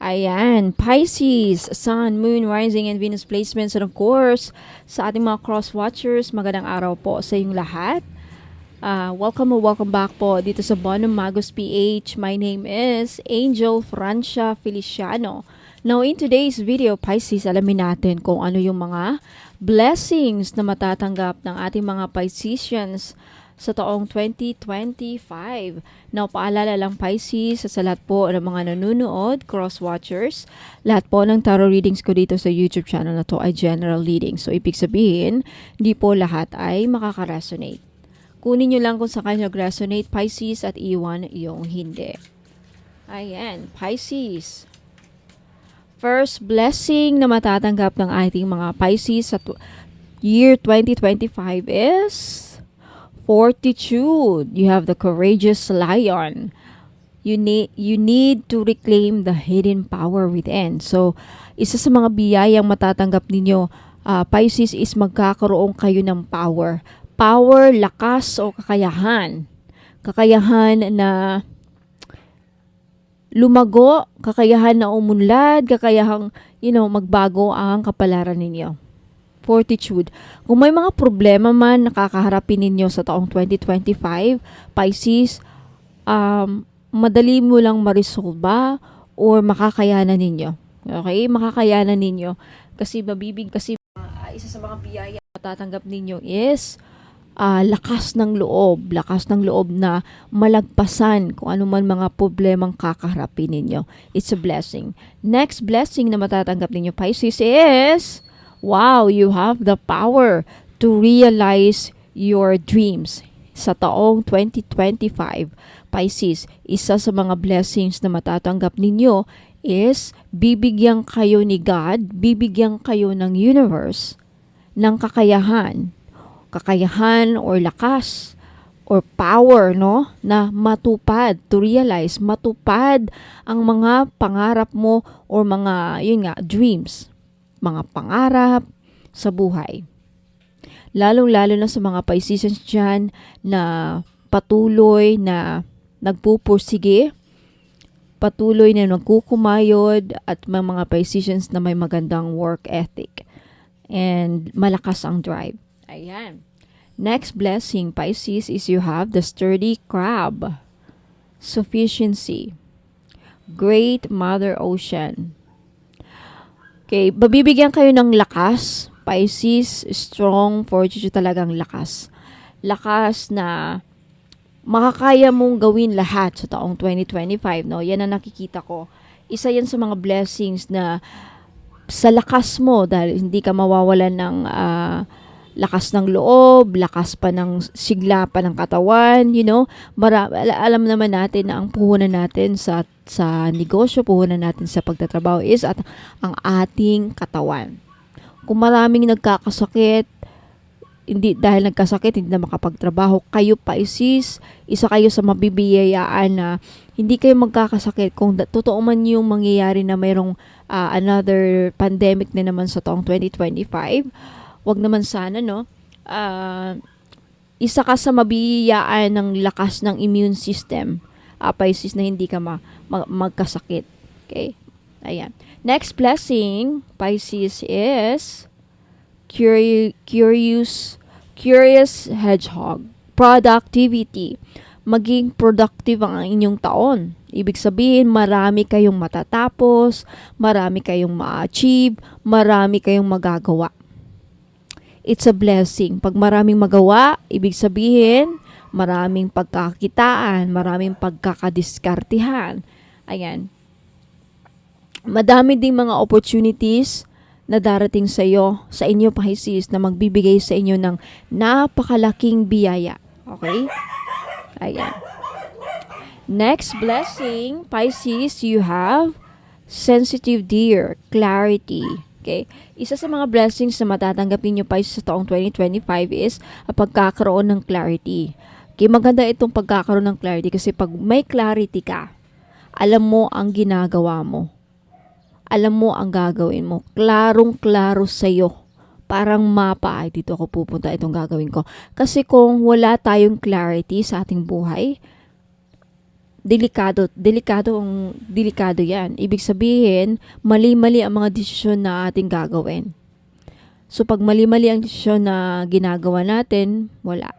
Ayan, Pisces, Sun, Moon, Rising, and Venus placements. And of course, sa ating mga cross-watchers, magandang araw po sa inyong lahat. Welcome or welcome back po dito sa Bonum Magos PH. My name is Angel Francia Feliciano. Now, in today's video, Pisces, alamin natin kung ano yung mga blessings na matatanggap ng ating mga Pisceans sa taong 2025. Now, paalala lang Pisces sa lahat po ng mga nanonood, cross-watchers, lahat po ng tarot readings ko dito sa YouTube channel na to ay general reading. So, ibig sabihin, hindi po lahat ay makaka-resonate. Kunin nyo lang kung saan kayo nag-resonate, Pisces, at iwan yung hindi. Ayan, Pisces. First blessing na matatanggap ng ating mga Pisces sa year 2025 is Fortitude. You have the courageous lion. You need to reclaim the hidden power within. So, isa sa mga biyayang matatanggap ninyo, Pisces, is magkakaroon kayo ng power. Power, lakas o kakayahan. Kakayahan na lumago, kakayahan na umunlad, kakayahang, magbago ang kapalaran ninyo. Fortitude. Kung may mga problema man nakakaharapin ninyo sa taong 2025, Pisces, madali mo lang ma-resolve or makakayanan ninyo. Okay? Makakayanan ninyo. Kasi isa sa mga biyaya matatanggap ninyo is lakas ng loob na malagpasan kung ano man mga problemang kakaharapin ninyo. It's a blessing. Next blessing na matatanggap ninyo, Pisces, is wow, you have the power to realize your dreams. Sa taong 2025, Pisces, isa sa mga blessings na matatanggap ninyo is bibigyan kayo ni God, bibigyan kayo ng universe ng kakayahan or lakas or power, na matupad, to realize, matupad ang mga pangarap mo or mga, dreams, mga pangarap sa buhay. Lalong-lalo na sa mga Pisceans dyan na patuloy na nagpupursige, patuloy na nagkukumayod, at mga Pisceans na may magandang work ethic and malakas ang drive. Ayan. Next blessing, Pisces, is you have the sturdy crab. Sufficiency. Great Mother Ocean. Okay, babibigyan kayo ng lakas. Pisces, strong fortitude, talagang lakas. Lakas na makakaya mong gawin lahat sa taong 2025, no? Yan ang nakikita ko. Isa yan sa mga blessings na sa lakas mo, dahil hindi ka mawawalan ng lakas ng loob, lakas pa ng sigla pa ng katawan, alam naman natin na ang puhunan natin sa negosyo, puhunan natin sa pagtatrabaho is at ang ating katawan. Kung maraming nagkakasakit, hindi dahil nagkasakit, hindi na makapagtrabaho, kayo Pisces, isa kayo sa mabibiyayaan na hindi kayo magkakasakit. Kung totoo man yung mangyayari na mayroong another pandemic na naman sa taong 2025, wag naman sana, isa ka sa mabiyayaan ng lakas ng immune system, Pisces, na hindi ka magkasakit. Okay? Ayan. Next blessing, Pisces, is curious hedgehog. Productivity. Maging productive ang inyong taon. Ibig sabihin, marami kayong matatapos, marami kayong ma-achieve, marami kayong magagawa. It's a blessing. Pag maraming magawa, ibig sabihin, maraming pagkakakitaan, maraming pagkakadiskartihan. Ayan. Madami ding mga opportunities na darating sa inyo, Pisces, na magbibigay sa inyo ng napakalaking biyaya. Okay? Ayan. Next blessing, Pisces, you have sensitive deer, clarity. Okay? Isa sa mga blessings na matatanggapin nyo, Pisces, sa taong 2025 is ang pagkakaroon ng clarity. Okay, maganda itong pagkakaroon ng clarity kasi pag may clarity ka, alam mo ang ginagawa mo. Alam mo ang gagawin mo. Klarong-klaro sa'yo. Parang mapa, ay dito ako pupunta, itong gagawin ko. Kasi kung wala tayong clarity sa ating buhay, delikado yan. Ibig sabihin, mali-mali ang mga desisyon na ating gagawin. So, pag mali-mali ang desisyon na ginagawa natin, wala.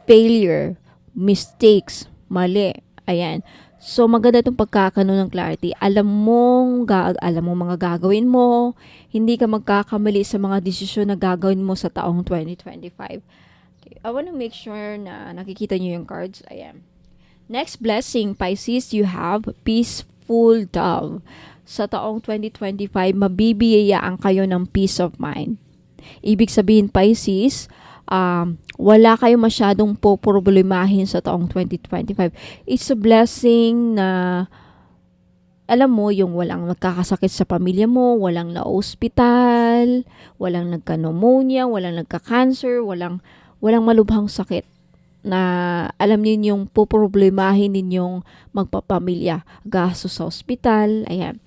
Failure, mistakes, mali. Ayan. So, maganda itong pagkakaroon ng clarity. Alam mo mga gagawin mo. Hindi ka magkakamali sa mga desisyon na gagawin mo sa taong 2025. Okay. I want to make sure na nakikita nyo yung cards. Ayan. Next blessing, Pisces, you have peaceful dove. Sa taong 2025, mabibiyayaan kayo ng peace of mind. Ibig sabihin, Pisces, wala kayo masyadong poproblemahin sa taong 2025. It's a blessing na, alam mo, yung walang nagkakasakit sa pamilya mo, walang na-hospital, walang nagka-pneumonia, walang nagka-cancer, walang malubhang sakit na alam ninyong poproblemahin ninyong magpapamilya, gasto sa ospital, ayan.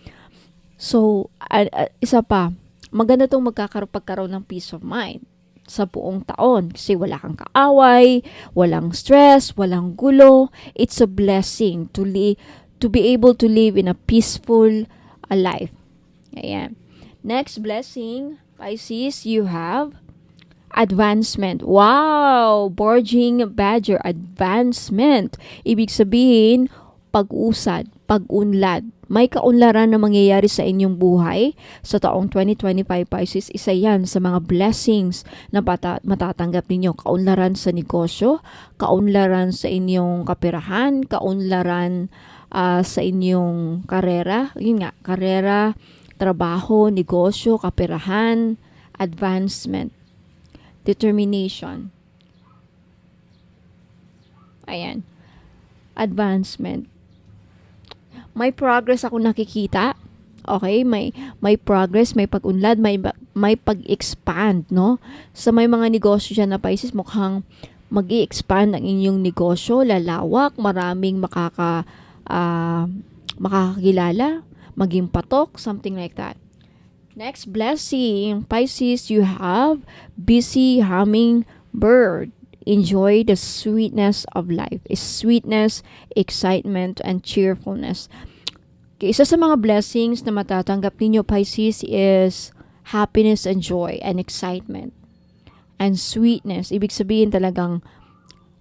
So, isa pa, maganda itong pagkaroon ng peace of mind sa buong taon kasi wala kang kaaway, walang stress, walang gulo. It's a blessing to be able to live in a peaceful life. Ayan. Next blessing, Pisces, you have advancement. Wow! Borging Badger, advancement. Ibig sabihin, pag-usad, pag-unlad. May kaunlaran na mangyayari sa inyong buhay sa taong 2025, Pisces. Isa yan sa mga blessings na matatanggap ninyo. Kaunlaran sa negosyo, kaunlaran sa inyong kaperahan, kaunlaran sa inyong karera. Yun nga, karera, trabaho, negosyo, kaperahan, advancement. Determination. Ayan. Advancement. May progress ako nakikita. Okay? May progress, may pag-unlad, may pag-expand, no? Sa may mga negosyo dyan na Pisces, mukhang mag-i-expand ang inyong negosyo, lalawak, maraming makakakilala, maging patok, something like that. Next blessing, Pisces, you have busy hummingbird. Enjoy the sweetness of life. Is sweetness, excitement, and cheerfulness. Okay, isa sa mga blessings na matatanggap ninyo, Pisces, is happiness and joy and excitement. And sweetness. Ibig sabihin talagang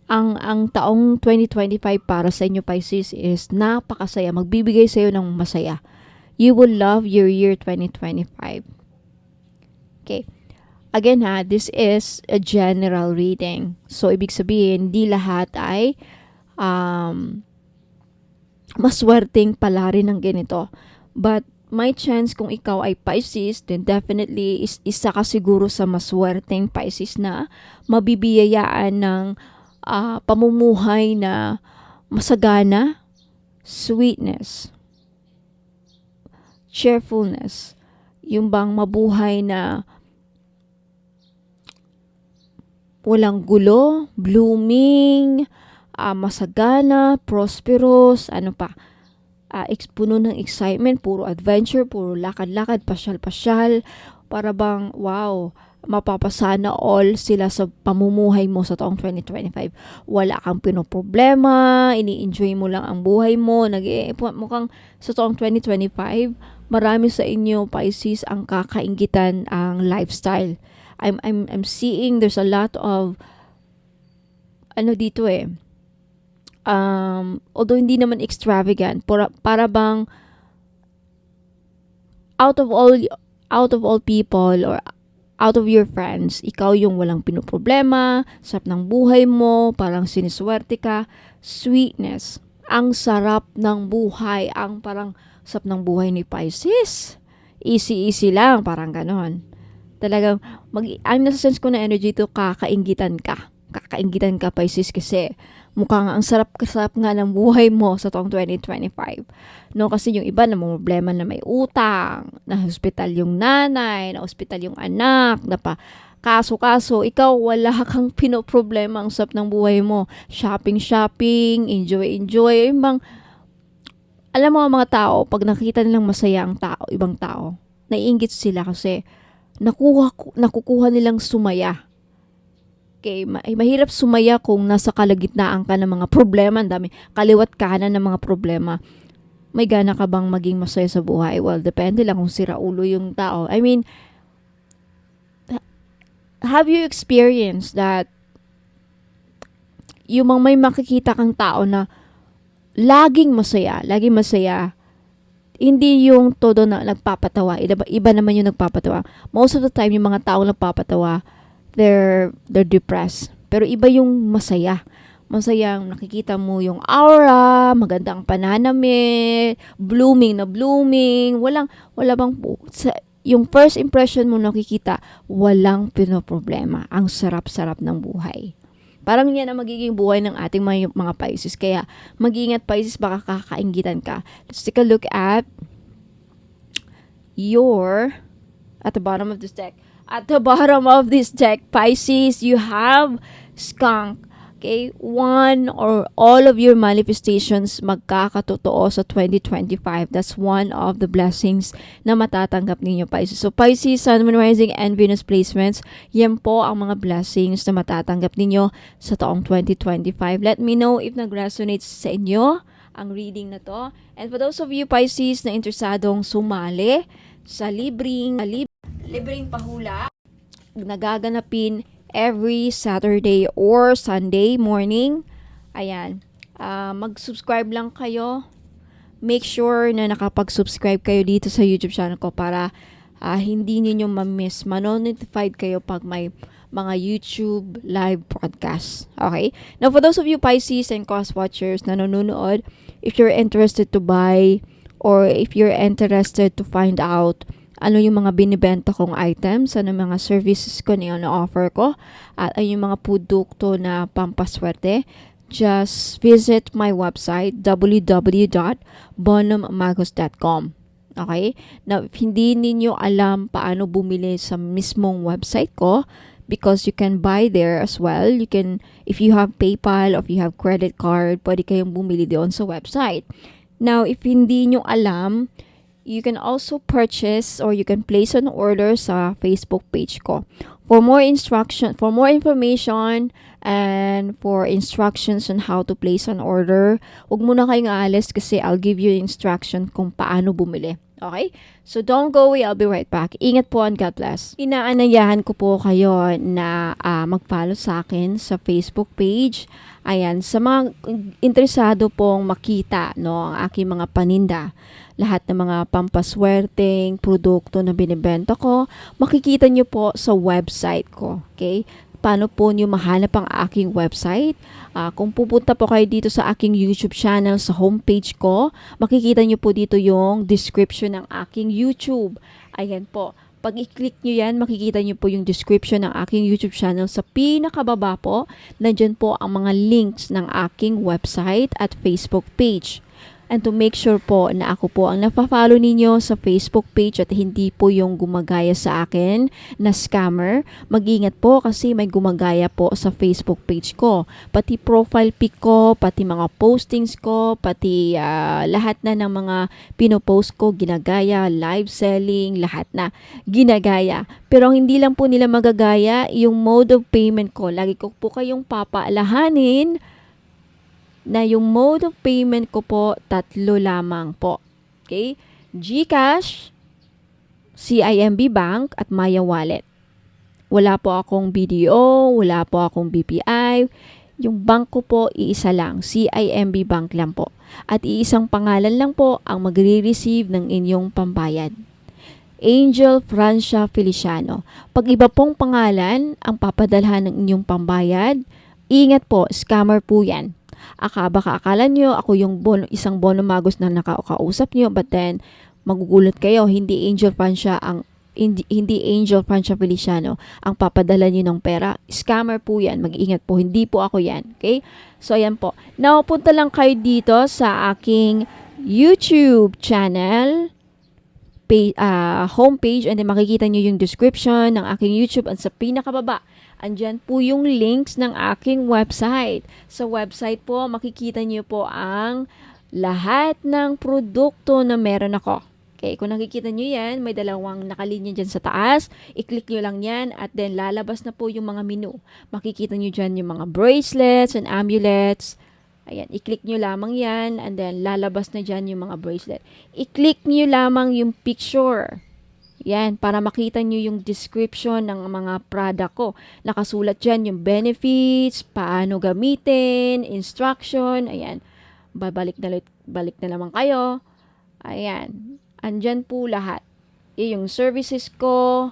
ang taong 2025 para sa inyo, Pisces, is napakasaya. Magbibigay sa iyo ng masaya. You will love your year 2025. Okay. Again this is a general reading. So, ibig sabihin, di lahat ay maswerteng pala rin ng ganito. But, may chance kung ikaw ay Pisces, then definitely isa ka siguro sa maswerteng Pisces na mabibiyayaan ng pamumuhay na masagana, sweetness, cheerfulness, yung bang mabuhay na walang gulo, blooming, masagana, prosperous, puno ng excitement, puro adventure, puro lakad-lakad, pasyal-pasyal, para bang, wow, mapapasana all sila sa pamumuhay mo sa taong 2025. Wala kang pinoproblema, ini-enjoy mo lang ang buhay mo, mukhang sa taong 2025, marami sa inyo, Pisces, ang kakainggitan ang lifestyle. I'm seeing there's a lot of dito although hindi naman extravagant, para bang out of all people or out of your friends, ikaw yung walang pinoproblema, sarap ng buhay mo, parang siniswerte ka, sweetness, ang sarap ng buhay, ang parang sarap ng buhay ni Pisces. Easy lang, parang ganon. Talagang, ang nasa sense ko na energy to, kakainggitan ka. Kakainggitan ka, Pisces, kasi mukhang ang sarap nga ng buhay mo sa taong 2025. No, kasi yung iba na problema na may utang, na hospital yung nanay, na hospital yung anak, na pa kaso, ikaw wala kang pinoproblema, ang sarap ng buhay mo. Shopping, enjoy. Alam mo ang mga tao, pag nakita nilang masaya ang tao, ibang tao, naiinggit sila kasi nakukuha nilang sumaya. Okay, mahirap sumaya kung nasa kalagitnaan ka ng mga problema, ang dami, kaliwat kanan ng mga problema. May gana ka bang maging masaya sa buhay? Well, depende lang kung sira ulo yung tao. I mean, have you experienced that yung may makikita kang tao na laging masaya, hindi yung todo na nagpapatawa. Iba naman yung nagpapatawa. Most of the time, yung mga tao nagpapatawa, they're depressed. Pero iba yung masaya. Masayang nakikita mo yung aura, maganda ang pananamit, blooming na blooming, wala bang yung first impression mo nakikita, walang pinoproblema. Ang sarap-sarap ng buhay. Parang yan ang magiging buhay ng ating mga Pisces. Kaya mag-iingat Pisces, baka kakainggitan ka. Let's take a look at the bottom of this deck. At the bottom of this deck, Pisces, you have skunk. Okay? One or all of your manifestations magkakatotoo sa 2025. That's one of the blessings na matatanggap ninyo, Pisces. So, Pisces, Sun, Moon, Rising, and Venus placements, yan po ang mga blessings na matatanggap ninyo sa taong 2025. Let me know if nag-resonate sa inyo ang reading na to. And for those of you, Pisces, na interesadong sumali sa libreng pahula, nagaganapin every Saturday or Sunday morning. Ayan. Mag-subscribe lang kayo. Make sure na nakapag-subscribe kayo dito sa YouTube channel ko para hindi niyo ma-miss. Manonotified kayo pag may mga YouTube live broadcast. Okay? Now, for those of you Pisces and cross-watchers na nanonood, if you're interested to buy or if you're interested to find out ano yung mga binibenta kong items, ano mga services ko na offer ko, at ano yung mga produkto na pampaswerte, just visit my website, www.bonhommagos.com. Okay? Now, if hindi ninyo alam paano bumili sa mismong website ko, because you can buy there as well. You can, if you have PayPal or if you have credit card, pwede kayong bumili doon sa website. Now, if hindi nyo alam, you can also purchase or you can place an order sa Facebook page ko. For more information, and for instructions on how to place an order, huwag muna kayong aalis kasi I'll give you instruction kung paano bumili. Okay? So don't go away, I'll be right back. Ingat po and God bless. Inaanayahan ko po kayo na mag-follow sa akin sa Facebook page. Ayan, sa mga interesado pong makita ang aking mga paninda, lahat ng mga pampaswerteng produkto na binibenta ko, makikita nyo po sa website ko. Okay? Paano po nyo mahanap ang aking website? Kung pupunta po kayo dito sa aking YouTube channel, sa homepage ko, makikita nyo po dito yung description ng aking YouTube. Ayan po. Pag i-click nyo yan, makikita nyo po yung description ng aking YouTube channel. Sa pinakababa po, nandyan po ang mga links ng aking website at Facebook page. And to make sure po na ako po ang napafollow ninyo sa Facebook page at hindi po yung gumagaya sa akin na scammer, mag-ingat po kasi may gumagaya po sa Facebook page ko. Pati profile pic ko, pati mga postings ko, pati lahat na ng mga pinopost ko, ginagaya, live selling, lahat na ginagaya. Pero hindi lang po nila magagaya yung mode of payment ko. Lagi ko po kayong papaalahanin na yung mode of payment ko po, 3 lamang po. Okay? GCash, CIMB Bank, at Maya Wallet. Wala po akong BDO, wala po akong BPI. Yung bank ko po, iisa lang. CIMB Bank lang po. At iisang pangalan lang po ang magre-receive ng inyong pambayad. Angel Francia Feliciano. Pag iba pong pangalan ang papadalhan ng inyong pambayad, ingat po, scammer po yan. Baka akala nyo ako yung isang Bono Magos na nakakausap nyo, but then magugulat kayo, hindi Angel Francia Feliciano ang papadala nyo ng pera. Scammer po yan, mag-ingat po, hindi po ako yan. Okay? So ayan po, now punta lang kayo dito sa aking YouTube channel homepage, and then makikita nyo yung description ng aking YouTube, at sa pinakababa andyan po yung links ng aking website. Sa website po, makikita nyo po ang lahat ng produkto na meron ako. Okay, kung nakikita nyo yan, may dalawang nakalinya dyan sa taas. I-click nyo lang yan at then lalabas na po yung mga menu. Makikita nyo dyan yung mga bracelets and amulets. Ayan, i-click nyo lamang yan and then lalabas na dyan yung mga bracelet. I-click nyo lamang yung picture. Yan, para makita nyo yung description ng mga product ko. Nakasulat dyan yung benefits, paano gamitin, instruction, ayan. Balik na naman kayo. Ayan. Andyan po lahat. Yung services ko,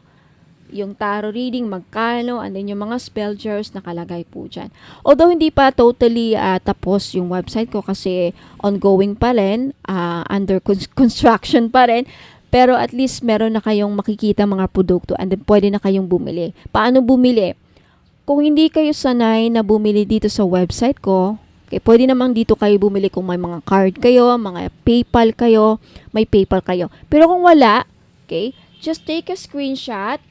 yung tarot reading, magkano, and then yung mga spell jars nakalagay po dyan. Although hindi pa totally tapos yung website ko kasi ongoing pa rin, under construction pa rin, pero at least meron na kayong makikita mga produkto and then pwede na kayong bumili. Paano bumili? Kung hindi kayo sanay na bumili dito sa website ko, okay, pwede naman dito kayo bumili kung may mga card kayo, mga PayPal kayo, may PayPal kayo. Pero kung wala, okay, just take a screenshot.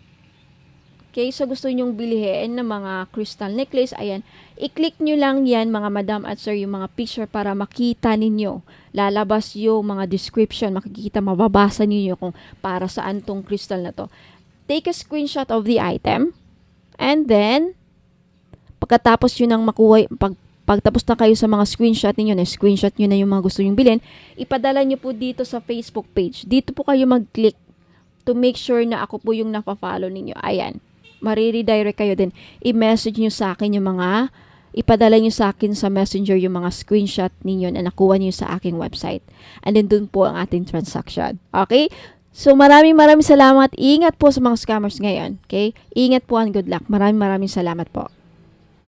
Okay, so gusto nyong bilhin ng mga crystal necklace, ayan, i-click nyo lang yan mga madam at sir, yung mga picture para makita ninyo. Lalabas yung mga description, makikita, mababasa ninyo kung para saan tong crystal na to. Take a screenshot of the item, and then, pagkatapos yun ang makuha, pagtapos na kayo sa mga screenshot ninyo, screenshot nyo na yung mga gusto nyong bilhin, ipadala nyo po dito sa Facebook page. Dito po kayo mag-click to make sure na ako po yung napafollow ninyo. Ayan. Mariredirect kayo din. I-message nyo sa akin yung mga, ipadala nyo sa akin sa messenger yung mga screenshot ninyo na nakuha nyo sa aking website. And then dun po ang ating transaction. Okay? So maraming salamat. Ingat po sa mga scammers ngayon. Okay? Ingat po and good luck. Maraming salamat po.